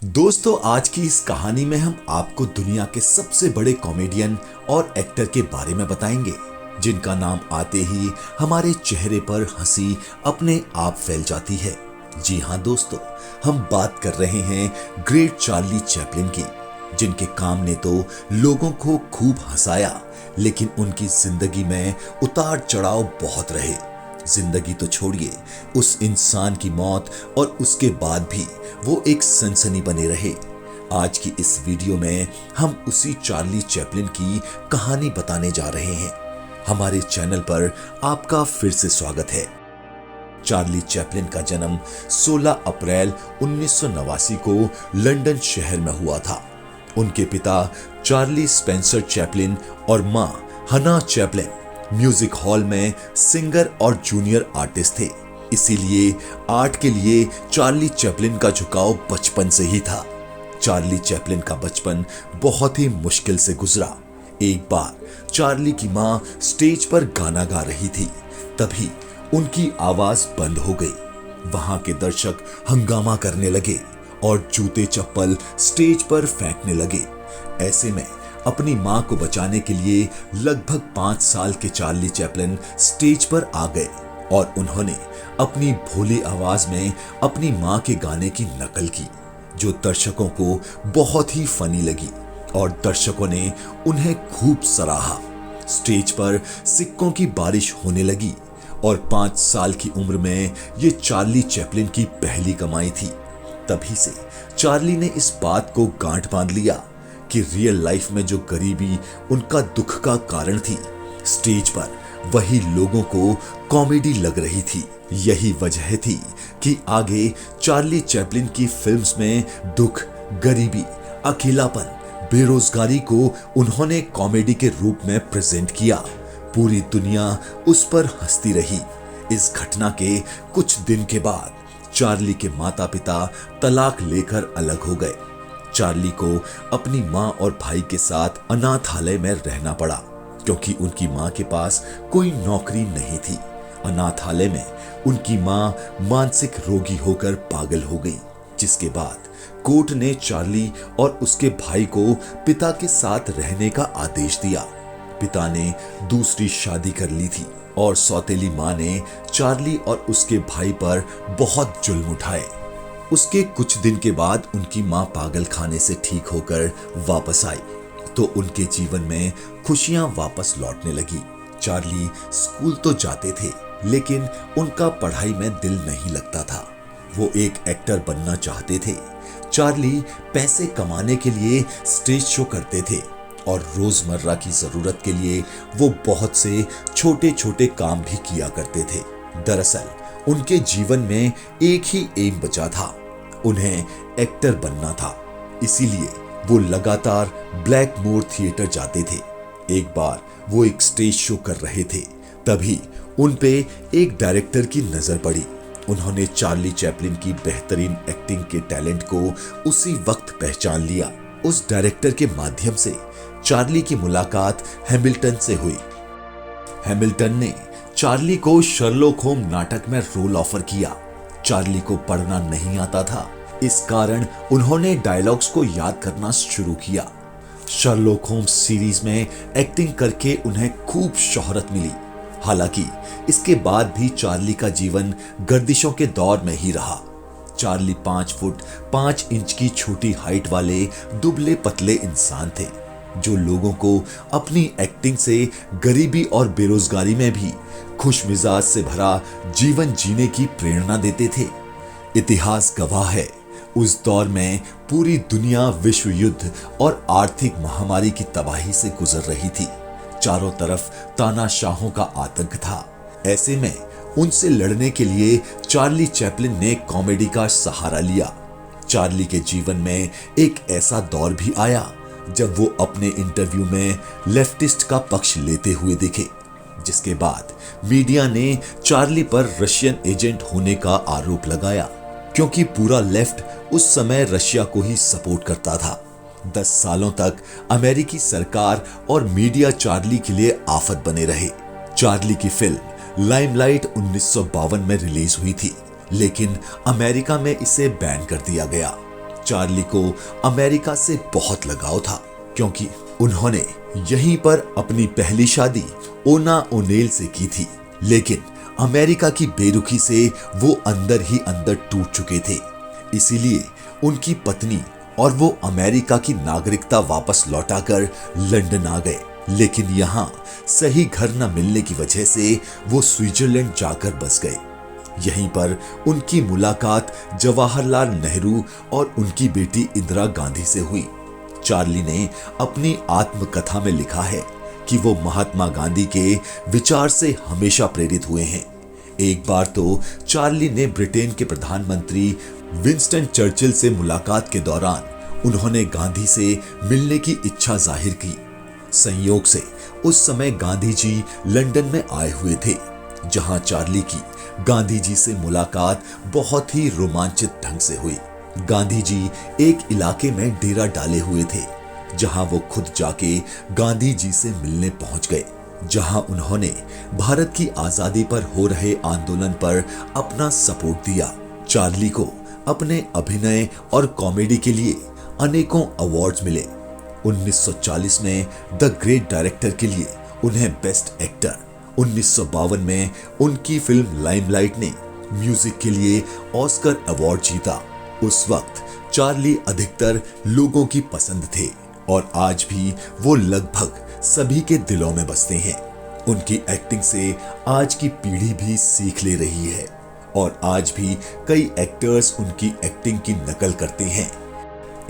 दोस्तों, आज की इस कहानी में हम आपको दुनिया के सबसे बड़े कॉमेडियन और एक्टर के बारे में बताएंगे, जिनका नाम आते ही हमारे चेहरे पर हंसी अपने आप फैल जाती है। जी हाँ दोस्तों, हम बात कर रहे हैं ग्रेट चार्ली चैपलिन की, जिनके काम ने तो लोगों को खूब हंसाया, लेकिन उनकी जिंदगी में उतार चढ़ाव बहुत रहे। जिंदगी तो छोड़िए, उस इंसान की मौत और उसके बाद भी वो एक सनसनी बने रहे। आज की इस वीडियो में हम उसी चार्ली चैपलिन की कहानी बताने जा रहे हैं। हमारे चैनल पर आपका फिर से स्वागत है। चार्ली चैपलिन का जन्म 16 अप्रैल 1989 को लंदन शहर में हुआ था। उनके पिता चार्ली स्पेंसर चैपलिन और मां हना चैपलिन म्यूजिक हॉल में सिंगर और जूनियर आर्टिस्ट थे। इसीलिए आर्ट के लिए चार्ली चैपलिन का झुकाव बचपन से ही था। चार्ली चैपलिन का बचपन बहुत ही मुश्किल से गुजरा। एक बार चार्ली की मां स्टेज पर गाना गा रही थी, तभी उनकी आवाज बंद हो गई। वहां के दर्शक हंगामा करने लगे और जूते चप्पल स्टेज पर फेंकने लगे। ऐसे में अपनी मां को बचाने के लिए लगभग 5 साल के चार्ली चैपलिन स्टेज पर आ गए और उन्होंने अपनी भोली आवाज में अपनी मां के गाने की नकल की, जो दर्शकों को बहुत ही फनी लगी और दर्शकों ने उन्हें खूब सराहा। स्टेज पर सिक्कों की बारिश होने लगी और 5 साल की उम्र में ये चार्ली चैपलिन की पहली कमाई थी। तभी से चार्ली ने इस बात को गांठ बांध लिया कि रियल लाइफ में जो गरीबी उनका दुख का कारण थी, स्टेज पर वही लोगों को कॉमेडी लग रही थी। यही वजह थी कि आगे चार्ली चैपलिन की फिल्म्स में दुख, गरीबी, अकेलापन, बेरोजगारी को उन्होंने कॉमेडी के रूप में प्रेजेंट किया। पूरी दुनिया उस पर हंसती रही। इस घटना के कुछ दिन के बाद चार्ली के माता पिता तलाक लेकर अलग हो गए। चार्ली को अपनी मां और भाई के साथ अनाथालय में रहना पड़ा, क्योंकि उनकी मां के पास कोई नौकरी नहीं थी। अनाथालय में उनकी मां मानसिक रोगी होकर पागल हो गई, जिसके बाद कोर्ट ने चार्ली और उसके भाई को पिता के साथ रहने का आदेश दिया। पिता ने दूसरी शादी कर ली थी और सौतेली मां ने चार्ली और उसके भाई पर बहुत जुल्म उठाए। उसके कुछ दिन के बाद उनकी मां पागल खाने से ठीक होकर वापस आई, तो उनके जीवन में खुशियां वापस लौटने लगी। चार्ली स्कूल तो जाते थे, लेकिन उनका पढ़ाई में दिल नहीं लगता था। वो एक एक्टर बनना चाहते थे। चार्ली पैसे कमाने के लिए स्टेज शो करते थे और रोजमर्रा की जरूरत के लिए वो बहुत से छोटे छोटे काम भी किया करते थे। दरअसल उनके जीवन में एक ही एम बचा था, उन्हें एक्टर बनना था। इसीलिए वो लगातार ब्लैक मोर थिएटर जाते थे। एक बार वो एक स्टेज शो कर रहे थे, तभी उन पे एक डायरेक्टर की नजर पड़ी। उन्होंने चार्ली चैपलिन की बेहतरीन एक्टिंग के टैलेंट को उसी वक्त पहचान लिया। उस डायरेक्टर के माध्यम से चार्ली की मुलाकात हैमिल्टन से हुई। हैमिल्टन ने चार्ली को शर्लॉक होम नाटक में रोल ऑफर किया। चार्ली को पढ़ना नहीं आता था, इस कारण उन्होंने डायलॉग्स को याद करना शुरू किया। शर्लॉक होम्स सीरीज में एक्टिंग करके उन्हें खूब शोहरत मिली। हालांकि इसके बाद भी चार्ली का जीवन गर्दिशों के दौर में ही रहा। चार्ली 5 फुट 5 इंच की छोटी हाइट वाले दुबले पतले इंसान थे, जो लोगों को अपनी एक्टिंग से गरीबी और बेरोजगारी में भी खुश मिजाज से भरा जीवन जीने की प्रेरणा देते थे। इतिहास गवाह है, उस दौर में पूरी दुनिया विश्व युद्ध और आर्थिक महामारी की तबाही से गुजर रही थी। चारों तरफ तानाशाहों का आतंक था। ऐसे में उनसे लड़ने के लिए चार्ली चैपलिन ने कॉमेडी का सहारा लिया। चार्ली के जीवन में एक ऐसा दौर भी आया जब वो अपने इंटरव्यू में लेफ्टिस्ट का पक्ष लेते हुए दिखे, जिसके बाद मीडिया ने चार्ली पर रशियन एजेंट होने का आरोप लगाया, क्योंकि पूरा लेफ्ट उस समय रशिया को ही सपोर्ट करता था। 10 सालों तक अमेरिकी सरकार और मीडिया चार्ली के लिए आफत बने रहे। चार्ली की फिल्म लाइमलाइट 1952 में रिलीज हुई थी, लेकिन अमेरिका में इसे बैन कर दिया गया। चार्ली को अमेरिका से बहुत लगाव था, क्योंकि उन्होंने यहीं पर अपनी पहली शादी ओना ओनेल से की थी। लेकिन अमेरिका की बेरुखी से वो अंदर ही अंदर टूट चुके थे। इसीलिए उनकी पत्नी और वो अमेरिका की नागरिकता वापस लौटाकर लंदन आ गए। लेकिन यहाँ सही घर न मिलने की वजह से वो स्विट्जरलैंड जाकर बस गए। यहीं पर उनकी मुलाकात जवाहरलाल नेहरू और उनकी बेटी इंदिरा गांधी से हुई। चार्ली ने अपनी आत्मकथा में लिखा है कि वो महात्मा गांधी के विचार से हमेशा प्रेरित हुए हैं। एक बार तो चार्ली ने ब्रिटेन के प्रधानमंत्री विंस्टन चर्चिल से मुलाकात के दौरान उन्होंने गांधी से मिलने की इच्छा जाहिर की। संयोग से उस समय गांधी जी लंदन में आए हुए थे, जहां चार्ली की गांधी जी से मुलाकात बहुत ही रोमांचित ढंग से हुई। गांधी जी एक इलाके में डेरा डाले हुए थे, जहां वो खुद जाके गांधी जी से मिलने पहुंच गए, जहां उन्होंने भारत की आजादी पर हो रहे आंदोलन पर अपना सपोर्ट दिया। चार्ली को अपने अभिनय और कॉमेडी के लिए अनेकों अवार्ड्स मिले। 1940 में द ग्रेट डायरेक्टर के लिए उन्हें बेस्ट एक्टर, 1952 में उनकी फिल्म लाइमलाइट ने म्यूजिक के लिए ऑस्कर अवार्ड जीता। उस वक्त चार्ली अधिकतर लोगों की पसंद थे और आज भी वो लगभग सभी के दिलों में बसते हैं। उनकी एक्टिंग से आज की पीढ़ी भी सीख ले रही है और आज भी कई एक्टर्स उनकी एक्टिंग की नकल करते हैं।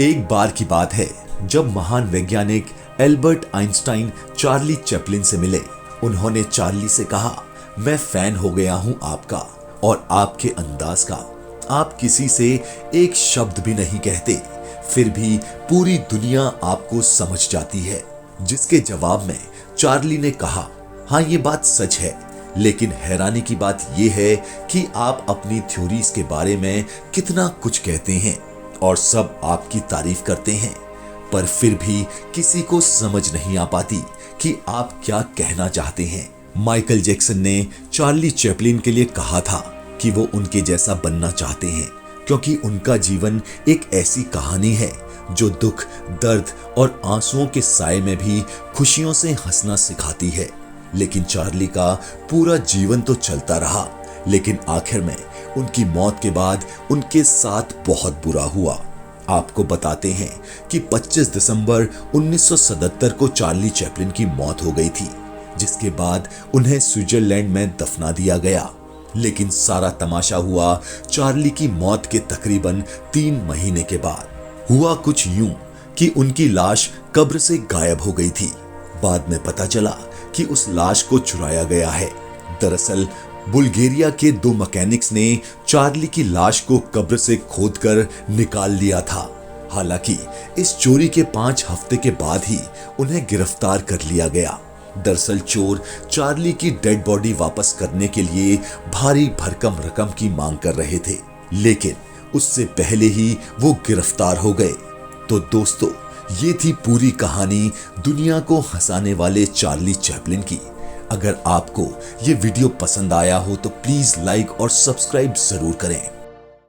एक बार की बात है जब महान वैज्ञानिक एल्बर्ट आइंस्टाइन चार्ली चैपलिन से मिले। उन्होंने चार्ली से कहा, मैं फैन हो गया हूं आपका और आपके अंदाज का। आप किसी से एक शब्द भी नहीं कहते, फिर भी पूरी दुनिया आपको समझ जाती है। जिसके जवाब में चार्ली ने कहा, हाँ ये बात सच है, लेकिन हैरानी की बात यह है कि आप अपनी थ्योरीज के बारे में कितना कुछ कहते हैं और सब आपकी तारीफ करते हैं, पर फिर भी किसी को समझ नहीं आ पाती कि आप क्या कहना चाहते हैं। माइकल जैक्सन ने चार्ली चैपलिन के लिए कहा था कि वो उनके जैसा बनना चाहते हैं, क्योंकि उनका जीवन एक ऐसी कहानी है जो दुख, दर्द और आंसुओं के साए में भी खुशियों से हंसना सिखाती है। लेकिन चार्ली का पूरा जीवन तो चलता रहा, लेकिन आखिर में उनकी मौत के बाद उनके साथ बहुत बुरा हुआ। आपको बताते हैं कि 25 दिसंबर 1977 को चार्ली चैपलिन की मौत हो गई थी, जिसके बाद उन्हें स्विट्जरलैंड में दफना दिया गया। लेकिन सारा तमाशा हुआ चार्ली की मौत के तकरीबन 3 महीने के बाद। हुआ कुछ यूं कि उनकी लाश कब्र से गायब हो गई थी। बाद में पता चला कि उस लाश को चुराया गया है। दरअसल बुल्गारिया के 2 मैकेनिक्स ने चार्ली की लाश को कब्र से खोदकर निकाल लिया था। हालांकि इस चोरी के 5 हफ्ते के बाद ही उन्हें गिरफ्तार कर लिया गया। दरअसल चोर चार्ली की डेड बॉडी वापस करने के लिए भारी भरकम रकम की मांग कर रहे थे, लेकिन उससे पहले ही वो गिरफ्तार हो गए। तो दोस्तों, ये थी पूरी कहानी दुनिया को हंसाने वाले चार्ली चैपलिन की। अगर आपको ये वीडियो पसंद आया हो तो प्लीज लाइक और सब्सक्राइब जरूर करें।